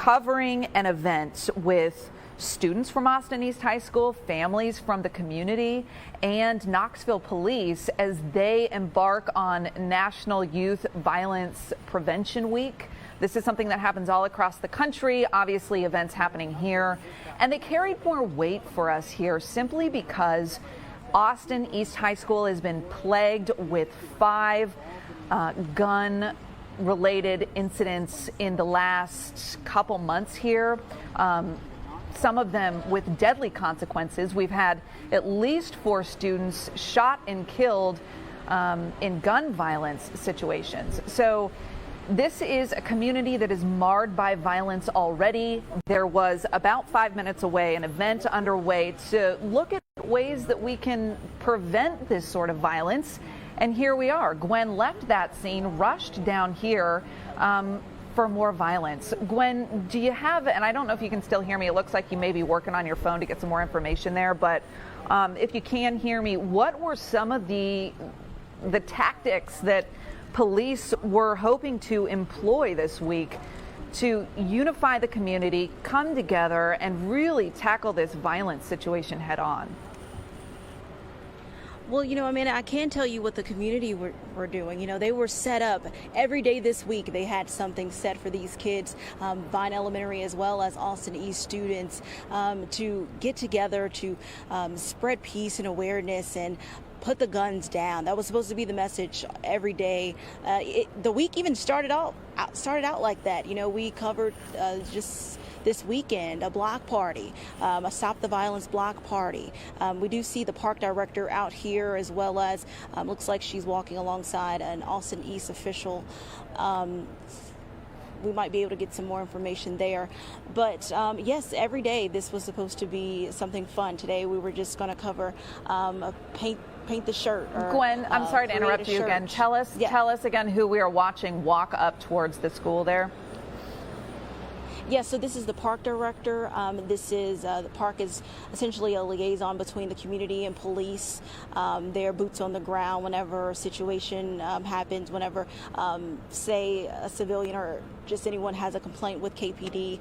covering an event with students from Austin East High School, families from the community, and Knoxville police as they embark on National Youth Violence Prevention Week. This is something that happens all across the country, obviously events happening here, and they carried more weight for us here simply because Austin East High School has been plagued with 5 gun-related incidents in the last couple months here. Some of them with deadly consequences. We've had at least 4 students shot and killed in gun violence situations. So this is a community that is marred by violence already. There was about 5 minutes away an event underway to look at ways that we can prevent this sort of violence. And here we are. Gwen left that scene, rushed down here for more violence. Gwen, do you have, and I don't know if you can still hear me, it looks like you may be working on your phone to get some more information there, but if you can hear me, what were some of the tactics that police were hoping to employ this week to unify the community, come together, and really tackle this violence situation head on? Well, Amanda, I can tell you what the community were doing. They were set up every day this week. They had something set for these kids, Vine Elementary as well as Austin East students, to get together to spread peace and awareness and put the guns down. That was supposed to be the message every day. The week even started out like that. We covered just this weekend a block party, a Stop the Violence block party. We do see the park director out here, as well as looks like she's walking alongside an Austin East official. We might be able to get some more information there. But yes, every day this was supposed to be something fun. Today we were just going to cover paint the shirt. Or, Gwen, I'm sorry to interrupt you again. Tell us again who we are watching walk up towards the school there. Yeah, so this is the park director. This is the park is essentially a liaison between the community and police. They're boots on the ground whenever a situation happens, whenever, say, a civilian or just anyone has a complaint with KPD.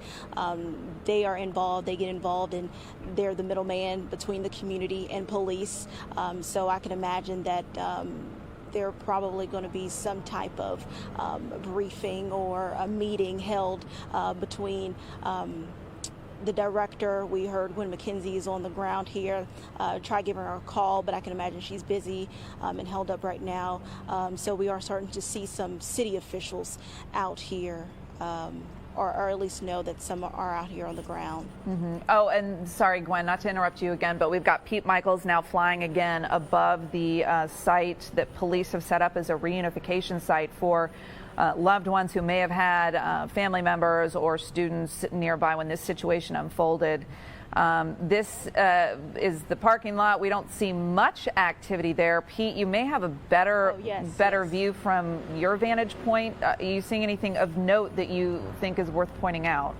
They are involved. They get involved, and they're the middleman between the community and police. So I can imagine that there probably going to be some type of briefing or a meeting held between the director. We heard when McKenzie is on the ground here. Try giving her a call, but I can imagine she's busy and held up right now. So we are starting to see some city officials out here. Or at least know that some are out here on the ground. Mm-hmm. Oh, and sorry, Gwen, not to interrupt you again, but we've got Pete Michaels now flying again above the site that police have set up as a reunification site for loved ones who may have had family members or students nearby when this situation unfolded. This is the parking lot. We don't see much activity there. Pete, you may have a better view from your vantage point. Are you seeing anything of note that you think is worth pointing out?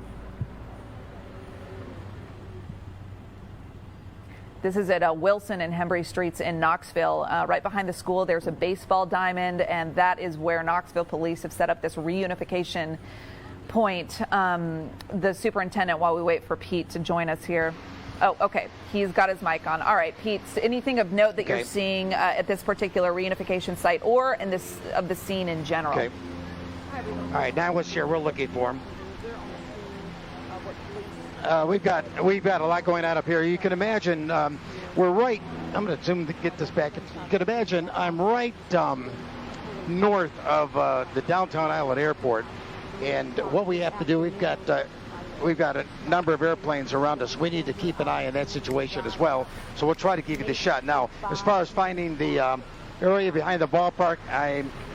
This is at Wilson and Hembry Streets in Knoxville. Right behind the school, there's a baseball diamond, and that is where Knoxville police have set up this reunification point. The superintendent, while we wait for Pete to join us here. Oh, okay. He's got his mic on. All right, Pete, anything of note that you're seeing at this particular reunification site or in this of the scene in general? Okay. All right, now let's share. We're looking for him. We've got a lot going on up here. You can imagine we're right. I'm going to zoom to get this back. You can imagine I'm right north of the downtown Island Airport. And what we have to do, we've got a number of airplanes around us. We need to keep an eye on that situation as well. So we'll try to give you the shot. Now, as far as finding the area behind the ballpark,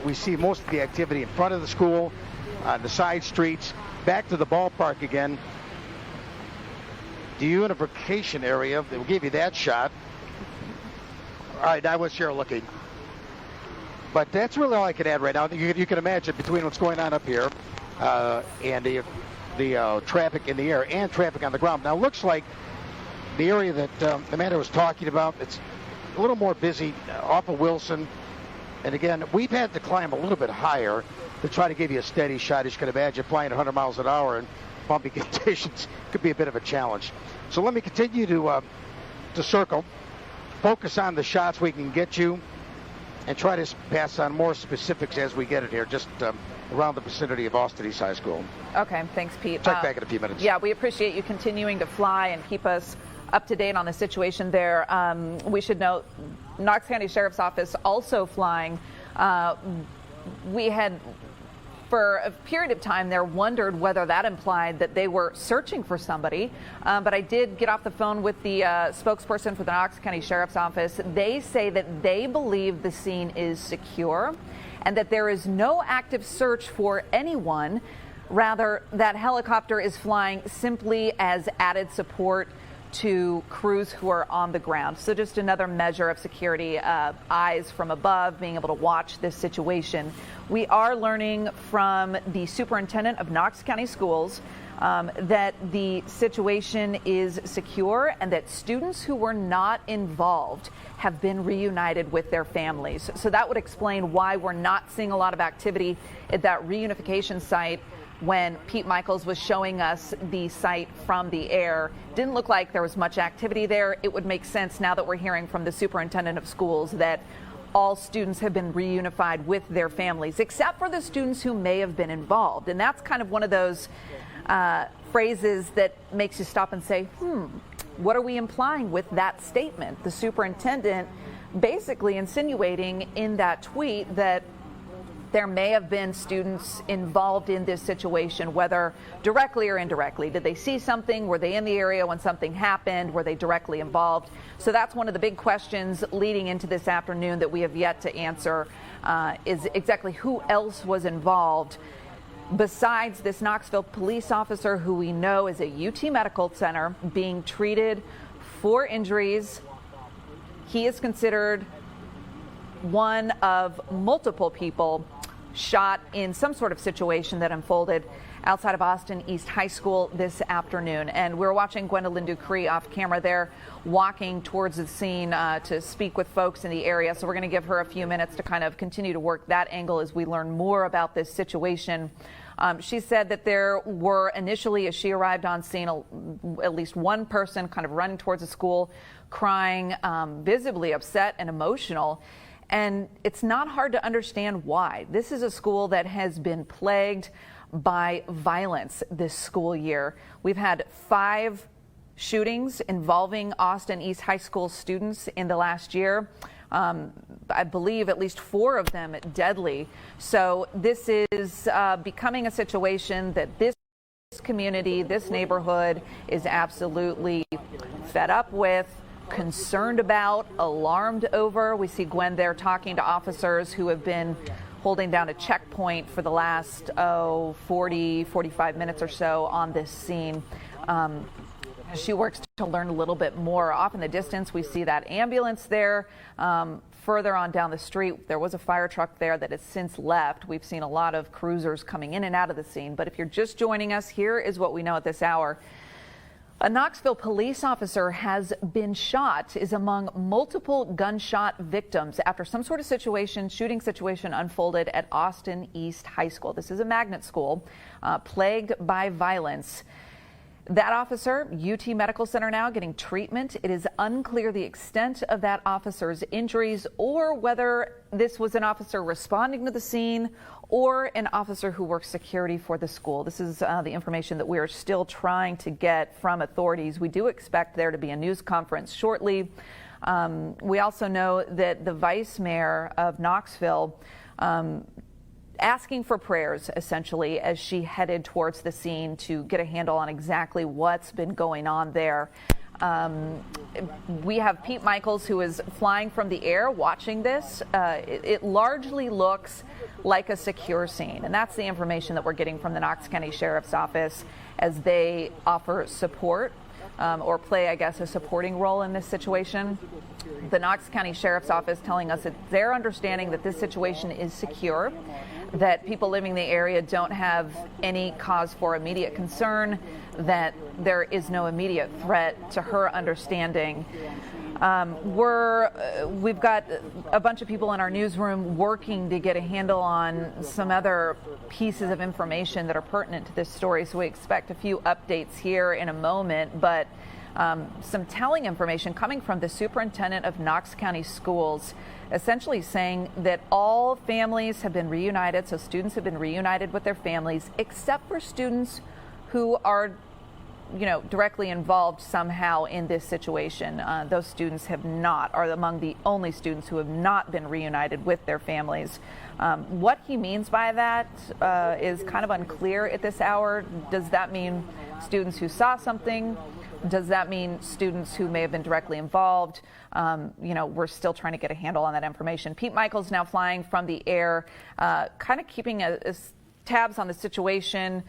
we see most of the activity in front of the school, on the side streets, back to the ballpark again. The unification area, we'll give you that shot. All right, now let's share looking. But that's really all I can add right now. You can imagine between what's going on up here and the traffic in the air and traffic on the ground. Now, it looks like the area that Amanda was talking about, it's a little more busy off of Wilson. And again, we've had to climb a little bit higher to try to give you a steady shot. As you can imagine, flying 100 miles an hour. And bumpy conditions could be a bit of a challenge. So let me continue to circle, focus on the shots we can get you, and try to pass on more specifics as we get it here, just around the vicinity of Austin East High School. Okay, thanks, Pete. Check back in a few minutes. Yeah, we appreciate you continuing to fly and keep us up to date on the situation there. We should note, Knox County Sheriff's Office also flying. We had, for a period of time there, wondered whether that implied that they were searching for somebody. But I did get off the phone with the spokesperson for the Knox County Sheriff's Office. They say that they believe the scene is secure and that there is no active search for anyone. Rather, that helicopter is flying simply as added support to crews who are on the ground. So just another measure of security, eyes from above, being able to watch this situation. We are learning from the superintendent of Knox County Schools that the situation is secure and that students who were not involved have been reunited with their families. So that would explain why we're not seeing a lot of activity at that reunification site. When Pete Michaels was showing us the site from the air, didn't look like there was much activity there. It would make sense now that we're hearing from the superintendent of schools that all students have been reunified with their families, except for the students who may have been involved. And that's kind of one of those phrases that makes you stop and say, what are we implying with that statement? The superintendent basically insinuating in that tweet that there may have been students involved in this situation, whether directly or indirectly. Did they see something? Were they in the area when something happened? Were they directly involved? So that's one of the big questions leading into this afternoon that we have yet to answer, is exactly who else was involved besides this Knoxville police officer who we know is a UT Medical Center being treated for injuries. He is considered one of multiple people shot in some sort of situation that unfolded outside of Austin East High School this afternoon. And we're watching Gwendolyn Ducree off camera there, walking towards the scene to speak with folks in the area. So we're going to give her a few minutes to kind of continue to work that angle as we learn more about this situation. She said that there were initially, as she arrived on scene, at least one person kind of running towards the school, crying, visibly upset and emotional. And it's not hard to understand why. This is a school that has been plagued by violence this school year. We've had 5 shootings involving Austin East High School students in the last year. I believe at least 4 of them deadly. So this is becoming a situation that this community, this neighborhood is absolutely fed up with, concerned about, alarmed over. We see Gwen there talking to officers who have been holding down a checkpoint for the last 45 minutes or so on this scene. She works to learn a little bit more. Off in the distance, we see that ambulance there. Further on down the street, there was a fire truck there that has since left. We've seen a lot of cruisers coming in and out of the scene. But if you're just joining us, here is what we know at this hour. A Knoxville police officer has been shot, is among multiple gunshot victims after some sort of shooting situation unfolded at Austin East High School. This is a magnet school plagued by violence. That officer, UT Medical Center now getting treatment. It is unclear the extent of that officer's injuries or whether this was an officer responding to the scene or an officer who works security for the school. This is the information that we are still trying to get from authorities. We do expect there to be a news conference shortly. We also know that the vice mayor of Knoxville asking for prayers, essentially, as she headed towards the scene to get a handle on exactly what's been going on there. We have Pete Michaels, who is flying from the air, watching this. It largely looks like a secure scene, and that's the information that we're getting from the Knox County Sheriff's Office as they offer support or play, I guess, a supporting role in this situation. The Knox County Sheriff's Office telling us it's their understanding that this situation is secure, that people living in the area don't have any cause for immediate concern, that there is no immediate threat to her understanding. We've got a bunch of people in our newsroom working to get a handle on some other pieces of information that are pertinent to this story. So we expect a few updates here in a moment, but some telling information coming from the superintendent of Knox County Schools, essentially saying that all families have been reunited. So students have been reunited with their families, except for students who are directly involved somehow in this situation. Those students are among the only students who have not been reunited with their families. What he means by that is kind of unclear at this hour. Does that mean students who saw something? Does that mean students who may have been directly involved? We're still trying to get a handle on that information. Pete Michaels now flying from the air, kind of keeping tabs on the situation.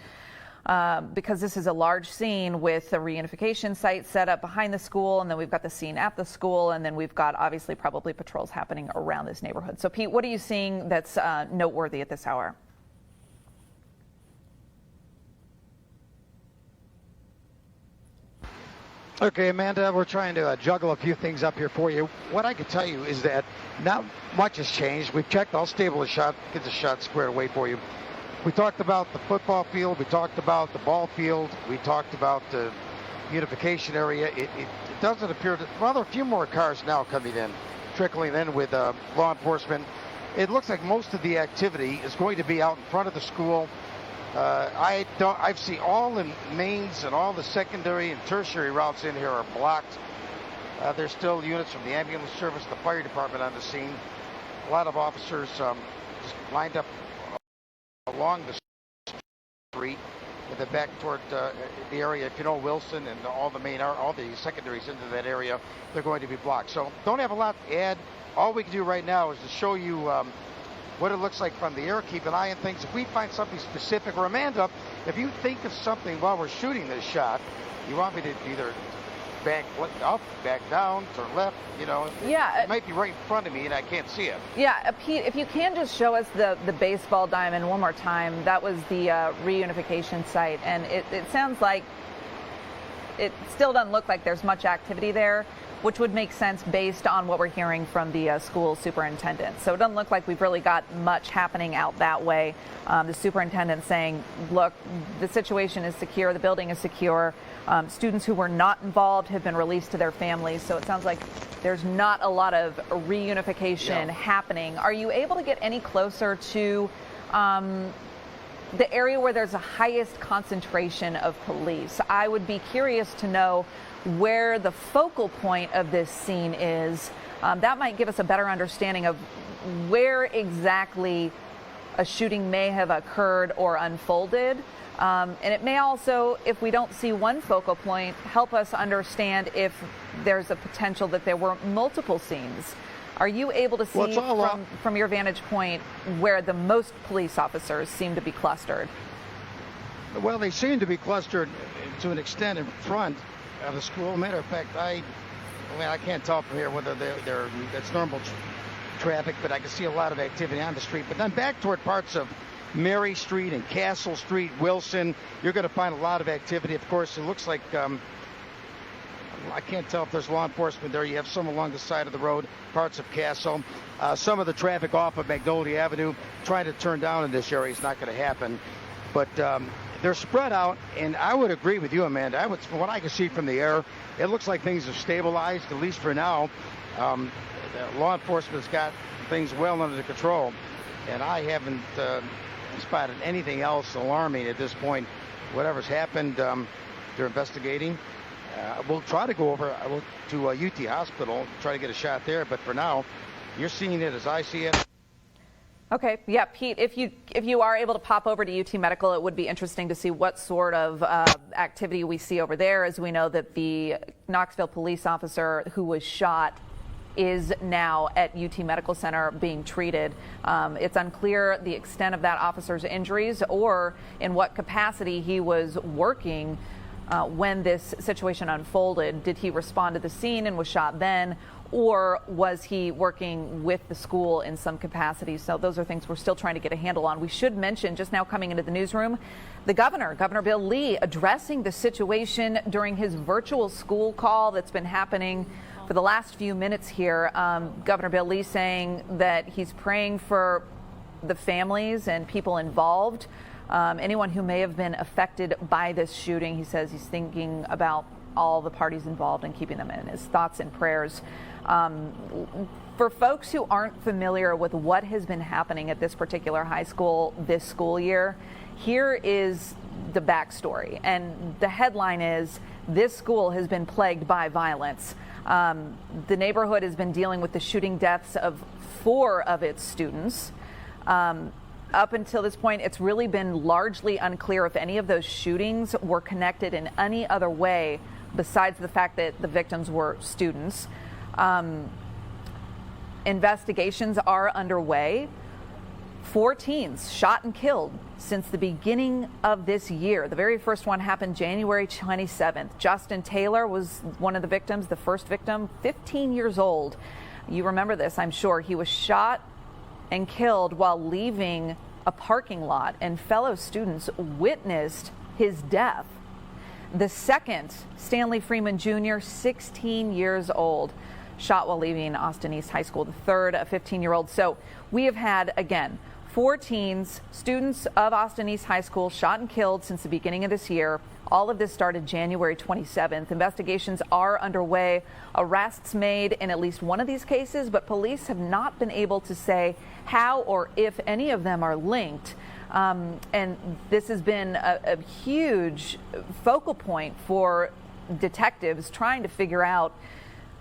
Because this is a large scene with a reunification site set up behind the school, and then we've got the scene at the school, and then we've got obviously probably patrols happening around this neighborhood. So Pete, what are you seeing that's noteworthy at this hour? Okay, Amanda, we're trying to juggle a few things up here for you. What I can tell you is that not much has changed. We've checked all stable shot, get the shot squared away for you. We talked about the football field. We talked about the ball field. We talked about the unification area. It doesn't appear that, well, there are a few more cars now coming in, trickling in with law enforcement. It looks like most of the activity is going to be out in front of the school. I've seen all the mains and all the secondary and tertiary routes in here are blocked. There's still units from the ambulance service, the fire department on the scene. A lot of officers just lined up along the street and then back toward the area. If you know Wilson and all the secondaries into that area, they're going to be blocked. So don't have a lot to add. All we can do right now is to show you what it looks like from the air. Keep an eye on things. If we find something specific, or Amanda, if you think of something while we're shooting this shot, you want me to either back up, back down, turn left, Yeah. It might be right in front of me and I can't see it. Yeah, Pete, if you can just show us the baseball diamond one more time. That was the reunification site, and it sounds like it still doesn't look like there's much activity there, which would make sense based on what we're hearing from the school superintendent. So it doesn't look like we've really got much happening out that way. The superintendent saying, look, the situation is secure, the building is secure. Students who were not involved have been released to their families. So it sounds like there's not a lot of reunification happening. Are you able to get any closer to the area where there's the highest concentration of police? I would be curious to know where the focal point of this scene is. That might give us a better understanding of where exactly a shooting may have occurred or unfolded. And it may also, if we don't see one focal point, help us understand if there's a potential that there were multiple scenes. Are you able to see from your vantage point where the most police officers seem to be clustered? Well, they seem to be clustered to an extent in front of the school. Matter of fact, I can't tell from here whether that's normal traffic, but I can see a lot of activity on the street. But then back toward parts of Mary Street and Castle Street, Wilson, you're going to find a lot of activity. Of course, it looks like I can't tell if there's law enforcement there. You have some along the side of the road, parts of Castle. Some of the traffic off of Magnolia Avenue trying to turn down in this area is not going to happen. But they're spread out, and I would agree with you, Amanda. From what I can see from the air, it looks like things have stabilized, at least for now. Law enforcement's got things well under control, and I haven't spotted anything else alarming at this point. Whatever's happened, they're investigating. We'll try to go over to UT Hospital, try to get a shot there, but for now, you're seeing it as I see it. Okay, yeah, Pete, if you are able to pop over to UT Medical, it would be interesting to see what sort of activity we see over there, as we know that the Knoxville police officer who was shot is now at UT Medical Center being treated. It's unclear the extent of that officer's injuries or in what capacity he was working when this situation unfolded. Did he respond to the scene and was shot then? Or was he working with the school in some capacity? So those are things we're still trying to get a handle on. We should mention, just now coming into the newsroom, the Governor Bill Lee, addressing the situation during his virtual school call that's been happening for the last few minutes here. Governor Bill Lee saying that he's praying for the families and people involved, anyone who may have been affected by this shooting. He says he's thinking about all the parties involved and keeping them in his thoughts and prayers. For folks who aren't familiar with what has been happening at this particular high school this school year, here is the backstory. And the headline is, this school has been plagued by violence. The neighborhood has been dealing with the shooting deaths of 4 of its students. Up until this point, it's really been largely unclear if any of those shootings were connected in any other way besides the fact that the victims were students. Investigations are underway. 4 teens shot and killed since the beginning of this year. The very first one happened January 27th. Justin Taylor was one of the victims, the first victim, 15 years old. You remember this, I'm sure. He was shot and killed while leaving a parking lot, and fellow students witnessed his death. The second, Stanley Freeman Jr., 16 years old, shot while leaving Austin East High School. The third, a 15-year-old. So we have had, again, 4 teens, students of Austin East High School, shot and killed since the beginning of this year. All of this started January 27th. Investigations are underway. Arrests made in at least one of these cases, but police have not been able to say how or if any of them are linked. And this has been a huge focal point for detectives trying to figure out,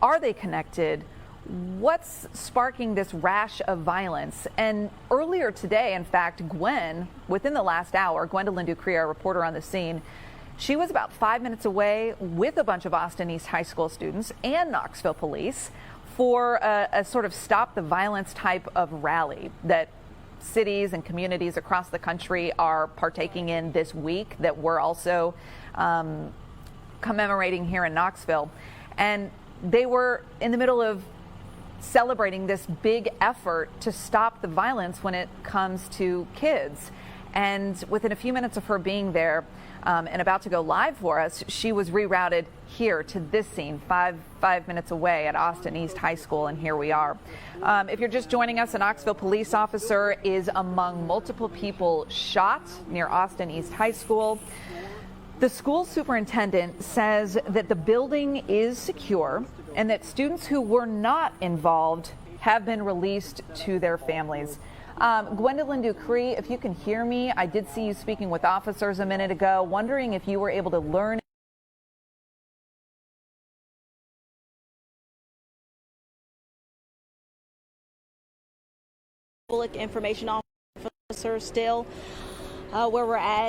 are they connected? What's sparking this rash of violence? And earlier today, in fact, within the last hour, Gwendolyn Ducree, our reporter on the scene, she was about 5 minutes away with a bunch of Austin East High School students and Knoxville police for a sort of stop the violence type of rally that cities and communities across the country are partaking in this week, that we're also commemorating here in Knoxville. And they were in the middle of celebrating this big effort to stop the violence when it comes to kids. And within a few minutes of her being there and about to go live for us, she was rerouted here to this scene, five minutes away at Austin East High School, and here we are. If you're just joining us, a Knoxville police officer is among multiple people shot near Austin East High School. The school superintendent says that the building is secure and that students who were not involved have been released to their families. Gwendolyn Ducree, if you can hear me, I did see you speaking with officers a minute ago, wondering if you were able to learn public information officer still where we're at.